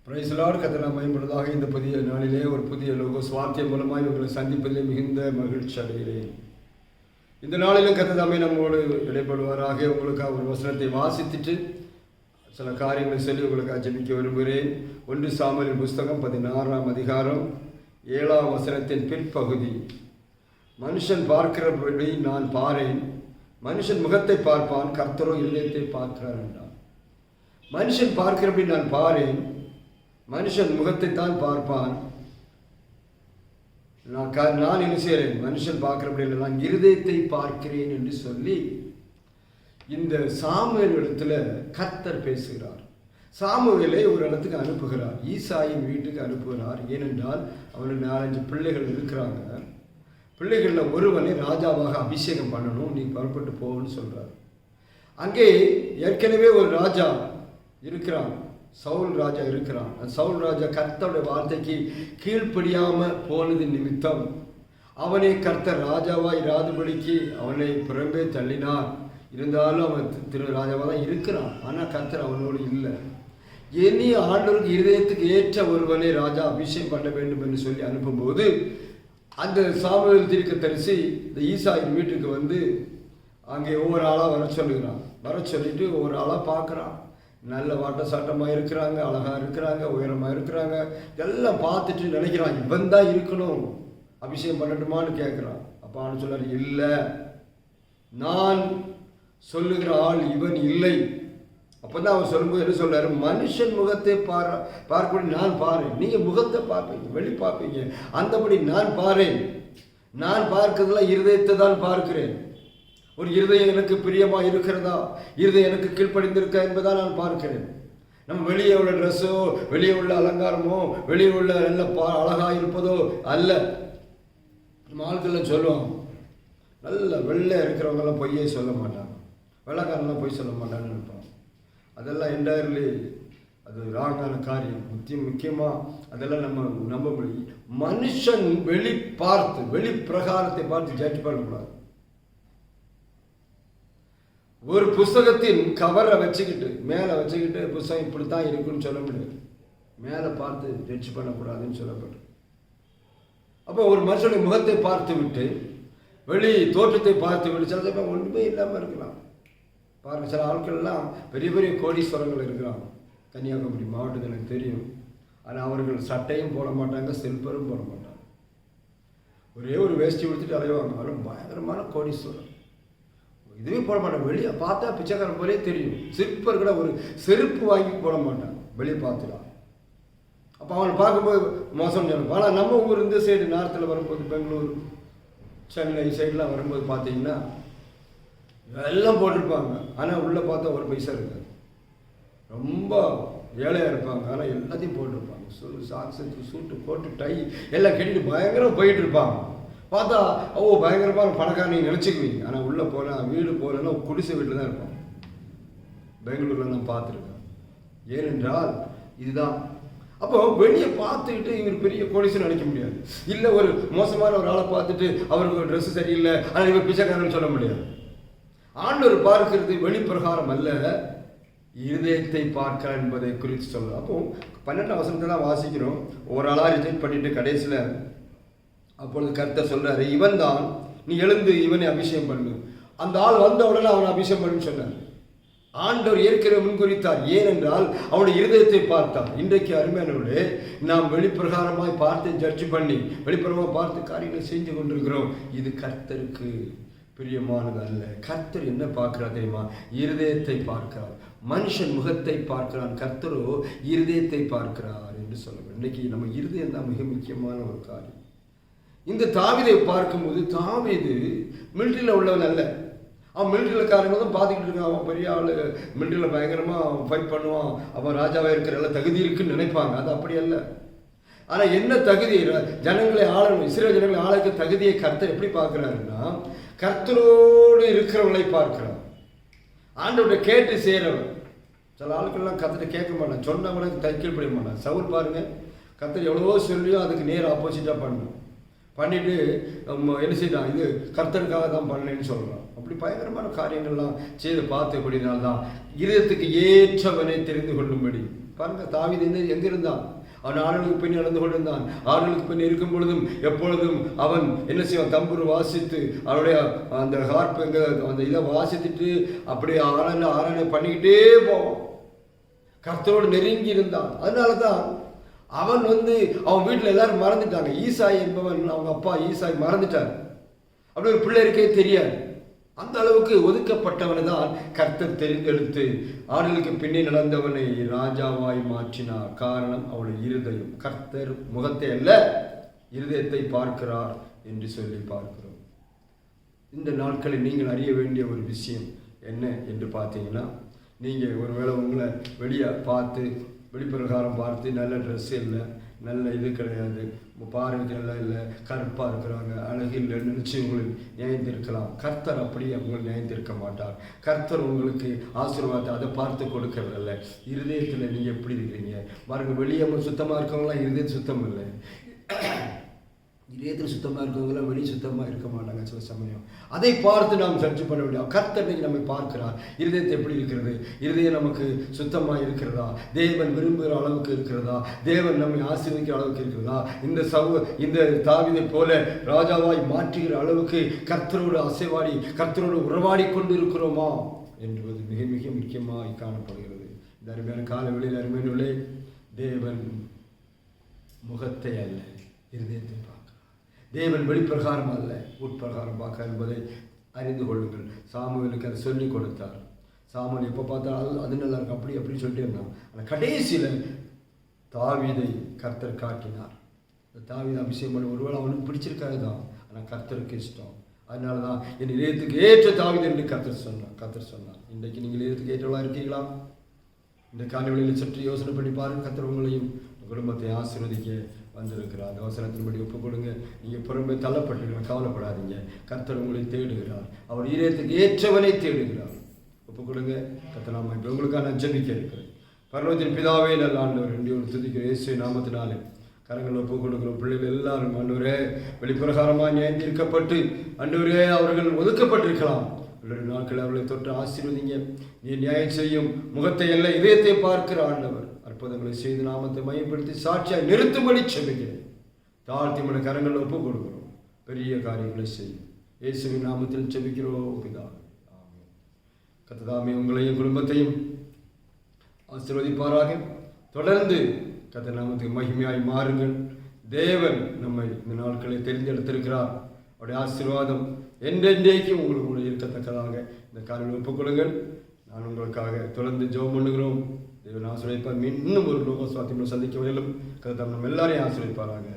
Price Lord. கர்த்தர் மகிமைப்படுவதாக. இந்த புதிய நாளிலே ஒரு புதிய லோகோஸ் வார்த்தை மூலமாய் உங்களை சந்திப்பதிலே மிகுந்த மகிழ்ச்சி அடைகிறேன். இந்த நாளிலும் கர்த்தர் தாமே நம்மோடு இடைப்படுவாராக. உங்களுக்காக ஒரு வசனத்தை வாசித்துட்டு சில காரியங்களை சொல்லி உங்களுக்காக ஜெபிக்க விரும்புகிறேன். 1 சாமுவேல் புஸ்தகம் 16ஆம் அதிகாரம் 7ஆம் வசனத்தின் பிற்பகுதி. மனுஷன் பார்க்கிறபடி நான் பாரேன், மனுஷன் முகத்தை பார்ப்பான், கர்த்தரோ இருதயத்தை பார்க்கிறார் என்றார். மனுஷன் பார்க்கிறபடி நான் பாரேன், மனுஷன் முகத்தை தான் பார்ப்பான், நான் என்ன செய்கிறேன், மனுஷன் பார்க்கிறபடி இல்லை, நான் இருதயத்தை பார்க்கிறேன் என்று சொல்லி இந்த சாமுவேல் இடத்துல கர்த்தர் பேசுகிறார். சாமுவேலை ஒரு இடத்துக்கு அனுப்புகிறார், ஈசாயின் வீட்டுக்கு அனுப்புகிறார். ஏனென்றால் அவனுக்கு 4-5 பிள்ளைகள் இருக்கிறாங்க. பிள்ளைகளில் ஒருவனை ராஜாவாக அபிஷேகம் பண்ணணும், நீ புறப்பட்டு போகணும்னு சொல்கிறார். அங்கே ஏற்கனவே ஒரு ராஜா இருக்கிறான், சவுல் ராஜா இருக்கிறான். சவுல் ராஜா கர்த்தருடைய வார்த்தைக்கு கீழ்ப்படியாமல் போனது நிமித்தம் அவனை கர்த்தர் ராஜாவாக இராதபடிக்கு அவனை புறம்பே தள்ளினார். இருந்தாலும் அவன் ராஜாவாக தான் இருக்கிறான். ஆனால் கர்த்தர் அவனோடு இல்லை. இனி ஆண்டவருக்கு இருதயத்துக்கு ஏற்ற ஒருவனை ராஜா அபிஷேகம் பண்ண வேண்டும் என்று சொல்லி அனுப்பும்போது அந்த சாமுவேல் தீர்க்கதரிசி இந்த ஈசாயின் வீட்டுக்கு வந்து அங்கே ஒவ்வொரு ஆளாக வர சொல்லுகிறான். வர சொல்லிட்டு ஒவ்வொரு ஆளாக பார்க்குறான். நல்ல வாட்ட சாட்டமாக இருக்கிறாங்க, அழகாக இருக்கிறாங்க, உயரமாக இருக்கிறாங்க. இதெல்லாம் பார்த்துட்டு நினைக்கிறான், இவன் தான் இருக்கணும், அபிஷேகம் பண்ணட்டுமான்னு கேட்குறான். அப்போ அவனு சொல்றாரு, இல்லை, நான் சொல்லுகிற ஆள் இவன் இல்லை. அப்போ தான் அவன் சொல்லும்போது என்ன சொல்றாரு, மனுஷன் முகத்தை பார்க்கபடி நான் பாறேன். நீங்கள் முகத்தை பார்ப்பீங்க, வெளி பார்ப்பீங்க, அந்தபடி நான் பாறேன். நான் பார்க்கிறதுலாம் இருதயத்தை தான் பார்க்கிறேன். ஒரு இருதயம் எனக்கு பிரியமாக இருக்கிறதா, இருதயம் எனக்கு கீழ்ப்படிந்திருக்கா என்பதா நான் பார்க்கிறேன். நம்ம வெளியே உள்ள ட்ரெஸ்ஸோ, வெளியே உள்ள அலங்காரமோ, வெளியே உள்ள நல்ல அழகாக இருப்பதோ அல்ல. நம்ம ஆட்கள்லாம் சொல்லுவோம், நல்ல வெள்ளை இருக்கிறவங்கெல்லாம் பொய்யே சொல்ல மாட்டாங்க, வெள்ளைக்காரெல்லாம் பொய் சொல்ல மாட்டாங்கன்னு நினைப்பாங்க. அதெல்லாம் என்டையர்லி அது ராங்கான காரியம். முக்கியமாக அதெல்லாம் நம்ம நம்ப முடியும். மனுஷன் வெளி பிரகாரத்தை பார்த்து ஜட்ஜ் பண்ணக்கூடாது. ஒரு புஸ்தகத்தின் கவரை வச்சுக்கிட்டு மேலே வச்சுக்கிட்டு புஸ்தகம் இப்படித்தான் இருக்குன்னு சொல்ல முடியாது. மேலே பார்த்து ஜட்ஜ் பண்ணக்கூடாதுன்னு சொல்லப்படும். அப்போ ஒரு மனுஷனுடைய முகத்தை பார்த்து விட்டு வெளி தோற்றத்தை பார்த்து விட்டு சில சமயம் ஒன்றுமே இல்லாமல் இருக்கலாம். பாருங்க, சில ஆட்கள்லாம் பெரிய பெரிய கோடீஸ்வரங்கள் இருக்கிறாங்க. கன்னியாகுமரி மாவட்டத்தில் எனக்கு தெரியும். ஆனால் அவர்கள் சட்டையும் போட மாட்டாங்க, செல்பரும் போட மாட்டாங்க. ஒரே ஒரு வேஷ்டி கொடுத்துட்டு அலைவாங்க. அவரும் பயங்கரமான கோடீஸ்வரர். இதுவே போட மாட்டாங்க. வெளியே பார்த்தா பிச்சைக்காரன் போலே தெரியும். சிற்பர் கூட ஒரு செருப்பு வாங்கி போட மாட்டாங்க, வெளியே பார்த்துலாம். அப்போ அவனை பார்க்கும்போது மோசம் சொல்லணும். ஆனால் நம்ம ஊர் இந்த சைடு நார்த்தில் வரும்போது, பெங்களூர், சென்னை சைடெலாம் வரும்போது பார்த்தீங்கன்னா எல்லாம் போட்டிருப்பாங்க. ஆனால் உள்ளே பார்த்தா ஒரு பைசா இருக்காது. ரொம்ப ஏழையாக இருப்பாங்க. ஆனால் எல்லாத்தையும் போட்டிருப்பாங்க. சாக்ஸு, சூட்டு, கோட்டு, டை எல்லாம் கட்டிட்டு பயங்கரம் போயிட்டு இருப்பாங்க. பார்த்தா பயங்கரமான பணக்காரன் நீங்கள் நினச்சிக்குவீங்க. ஆனால் உள்ளே போனால், வீடு போகலன்னா குடிசை வீட்டில் தான் இருப்பாங்க. பெங்களூரில் நான் பார்த்துருக்கேன். ஏனென்றால் இதுதான். அப்போ வெளியே பார்த்துக்கிட்டு இவர் பெரிய கோடீஸ்வரன் நினைக்க முடியாது. இல்லை ஒரு மோசமான ஒரு ஆளை பார்த்துட்டு அவருக்கு ஒரு ட்ரெஸ்ஸு சரியில்லை, ஆனால் இவர் பிச்சைக்காரன்னு சொல்ல முடியாது. ஆண்டவர் பார்க்கிறது வெளிப்பிரகாரம் அல்ல, இருதயத்தை பார்க்க என்பதை குறித்து சொல்லுவோம். அப்போ 12ஆம் வசனத்தை தான் வாசிக்கிறோம். ஒரு ஆளாக ரிஜெக்ட் பண்ணிட்டு கடைசியில் அப்பொழுது கர்த்தர் சொல்றாரு, இவன் தான், நீ எழுந்து இவனை அபிஷேகம் பண்ணு. அந்த ஆள் வந்த உடனே அவனை அபிஷேகம் பண்ணு சொன்னார். ஆண்டவர் ஏற்கனவே முன்குறித்தார். ஏனென்றால் அவனுடைய இருதயத்தை பார்த்தார். இன்றைக்கு அருமையானவர்களே, நாம் வெளிப்பிரகாரமாய் பார்த்து ஜட்ஜ் பண்ணி வெளிப்பிரகாரமாக பார்த்து காரியங்களை செஞ்சு கொண்டிருக்கிறோம். இது கர்த்தருக்கு பிரியமானது அல்ல. கர்த்தர் என்ன பார்க்கிறார் தெரியுமா? இருதயத்தை பார்க்கிறார். மனுஷன் முகத்தை பார்க்கிறான், கர்த்தரோ இருதயத்தை பார்க்கிறார் என்று சொல்லுவோம். இன்றைக்கி நம்ம இருதயம் தான் மிக முக்கியமான ஒரு காரியம். இந்த தாவீதை பார்க்கும்போது, தாவீது மிலிட்ரியில் உள்ளவன் அல்ல. அவன் மிலிட்ரியில்காரங்க தான் பார்த்துக்கிட்டு இருக்கான். அவன் பெரிய ஆள், மிலிட்ரியில் பயங்கரமாக ஃபைட் பண்ணுவான், அவன் ராஜாவாக இருக்கிற எல்லாம் தகுதி இருக்குன்னு நினைப்பாங்க. அது அப்படி அல்ல. ஆனால் என்ன தகுதி, ஜனங்களை ஆளணும், இஸ்ரேல் ஜனங்களை ஆளுக்கு தகுதியை கர்த்தர் எப்படி பார்க்குறாருன்னா, கர்த்தரோடு இருக்கிறவங்களை பார்க்கிறார். ஆண்டவர்கிட்ட கேட்டு செய்கிறவன். சில ஆட்கள்லாம் கர்த்தரை கேட்க மாட்டான், சொன்னவங்களுக்கு கீழ்ப்படிய மாட்டான். சவுல் பாருங்க, கர்த்தர் எவ்வளவோ சொல்லியோ அதுக்கு நேர் ஆப்போசிட்டாக பண்ணணும். பண்ணிட்டு என்ன செய்யலாம், இது கர்த்தருக்காக தான் பண்ணேன்னு சொல்கிறான். அப்படி பயங்கரமான காரியங்கள்லாம் செய்து பார்த்தபடினால்தான் இருதயத்துக்கு ஏற்றவனை தெரிந்து கொள்ளும்படி. பாருங்க, தாவீது எங்க இருந்தான்? அவன் ஆடுகளுக்கு பின் நடந்து கொண்டிருந்தான். ஆடுகளுக்கு பின் இருக்கும் பொழுதும் எப்பொழுதும் அவன் என்ன செய்வான், தம்புரு வாசித்து அவனுடைய அந்த ஹார்ப்பு அந்த இதை வாசித்துட்டு அப்படியே ஆராய்ச்சி பண்ணிக்கிட்டே போவான். கர்த்தரோடு நெருங்கி இருந்தான். அதனால தான் அவன் அவன் வீட்டில் எல்லாரும் மறந்துட்டாங்க. ஈசாய் என்பவன், அவங்க அப்பா ஈசாய் மறந்துட்டார். அப்படி ஒரு பிள்ளை இருக்கே தெரியாது. அந்த அளவுக்கு ஒதுக்கப்பட்டவனை தான் கர்த்தர் தெரிந்தெடுத்து ஆடுகளுக்கு பின்னே நடந்தவனை ராஜாவாய் மாற்றினார். காரணம், அவனுடைய இருதயம். கர்த்தர் முகத்தை அல்ல, இருதயத்தை பார்க்கிறார் என்று சொல்லி பார்க்கிறோம். இந்த நாட்களில் நீங்கள் அறிய வேண்டிய ஒரு விஷயம் என்ன என்று பார்த்தீங்கன்னா, நீங்கள் ஒருவேளை உங்களை வெளியே பார்த்து வெளிப்பிரகாரம் பார்த்து நல்ல ட்ரெஸ் இல்லை, நல்ல இது கிடையாது, பார்வைக்கு நல்லா இல்லை, கருப்பாக இருக்கிறாங்க, அழகு இல்லைன்னு நினச்சி உங்களுக்கு நியாயந்திருக்கலாம். கர்த்தர் அப்படியே உங்களை நியாயந்திருக்க மாட்டார். கர்த்தர் உங்களுக்கு ஆசீர்வாதத்தை அதை பார்த்து கொடுக்கறதில்ல. இருதயத்தில் நீங்கள் எப்படி இருக்கிறீங்க பாருங்க. வெளியே சுத்தமாக இருக்கவங்களாம் இருதயம் சுத்தம் இல்லை. இதயத்தில் சுத்தமாக இருக்கவங்களாம் வெளியே சுத்தமாக இருக்க மாட்டாங்க சில சமயம். அதை பார்த்து நாம் சர்ச்சை பண்ண வேண்டிய கர்த்தர் நம்மை பார்க்கிறார். இருதயத்தை எப்படி இருக்கிறது, இருதயம் நமக்கு சுத்தமாக இருக்கிறதா, தேவன் விரும்புகிற அளவுக்கு இருக்கிறதா, தேவன் நம்மை ஆசீர்வதிக்கிற அளவுக்கு இருக்கிறதா, இந்த தாவீதை போல ராஜாவாய் மாற்றுகிற அளவுக்கு கர்த்தரோடு அசைவாடி கர்த்தரோடு உறவாடி கொண்டு இருக்கிறோமா என்பது மிக மிக முக்கியமாக காணப்படுகிறது. இந்த அருமையான கால வெளியில் அருமையிலே தேவன் முகத்தை அல்ல, இருதயத்தை பார்க்கிறார். தேவன் வெளிப்பிரகாரம் அல்ல, உட்பிரகாரம் பார்க்க என்பதை அறிந்து கொள்ளுங்கள். சாமுவேலுக்கு அதை சொல்லிக் கொடுத்தார். சாமுவேல் எப்போ பார்த்தாலும் அது நல்லா இருக்கும், அப்படி அப்படின்னு சொல்லிட்டு இருந்தான். ஆனால் கடைசியில் தாவீதை கர்த்தர் காட்டினார். தாவீதை அபிஷேகம் பண்ணி ஒருவேளை அவனுக்கு பிடிச்சிருக்காது தான், ஆனால் கர்த்தருக்கு இஷ்டம். அதனால தான் என் இதயத்துக்கு ஏற்ற தாவீது என்று கர்த்தர் சொன்னார். இன்றைக்கு நீங்கள் இதயத்துக்கு ஏற்றவளாக இருக்கீங்களா? இந்த காலைவெளியில் சற்று யோசனை பண்ணி பாருங்கள். கர்த்தர் உங்களையும் குடும்பத்தை ஆசீர்வதிக்க வந்திருக்கிறார். அந்த வசனத்தின்படி ஒப்புக் கொடுங்க. நீங்கள் புறம்பே தள்ளப்பட்டிருக்கிற கவலைப்படாதீங்க. கர்த்தர் உங்களை தேடுகிறார். அவர் இதயத்துக்கு ஏற்றவனை தேடுகிறார். ஒப்புக் கொடுங்க. கர்த்தர் நாம இப்போ உங்களுக்காக நான் ஜெபிக்க இருக்கிறேன். பரலோகத்தின் பிதாவே, நல்ல ஆண்டவர், ஒரு துதிக்கிற இயேசு நாமத்தினாலே கரங்கள் ஒப்புக் கொடுக்கிற பிள்ளைகள் எல்லாரும் ஆண்டவரே வெளிப்பிரகாரமாக நியாயந்திருக்கப்பட்டு ஆண்டவரே அவர்கள் ஒதுக்கப்பட்டிருக்கலாம். நாட்கள் அவர்களை தொட்டு ஆசீர்வதிங்க. நீ நியாயம் செய்யும் முகத்தை அல்ல, இதயத்தை பார்க்கிற ஆண்டவர் அற்புதங்களை செய்து நாமத்தை மையப்படுத்தி சாட்சியாக நிறுத்தும்படி செபிக்கிறேன். தாழ்த்தி மன கரங்கள் ஒப்புக் கொடுக்கிறோம். பெரிய காரியங்களை செய்யும் இயேசுவின் நாமத்தில் செபிக்கிறோம் பிதாவே, ஆமென். கர்த்தர் உங்களையும் குடும்பத்தையும் ஆசீர்வதிப்பாராக. தொடர்ந்து கர்த்தர் நாமத்துக்கு மகிமையாய் மாறுங்கள். தேவன் நம்மை இந்த நாட்களை தெரிந்தெடுத்திருக்கிறார். அவருடைய ஆசீர்வாதம் என்றென்றைக்கும் உங்களுக்கு இருக்கத்தக்கதாக இந்த காரியங்களை ஒப்புக்கொள்ளுங்கள். நான் உங்களுக்காக தொடர்ந்து ஜெபம் பண்ணுகிறோம். தேவன் ஆசீர்வதிப்பார். இன்னும் ஒரு லோக சுவாத்தியம் சந்திக்க வரையிலும் கர்த்தர் நம்ம எல்லாரையும் ஆசீர்வதிப்பாராக.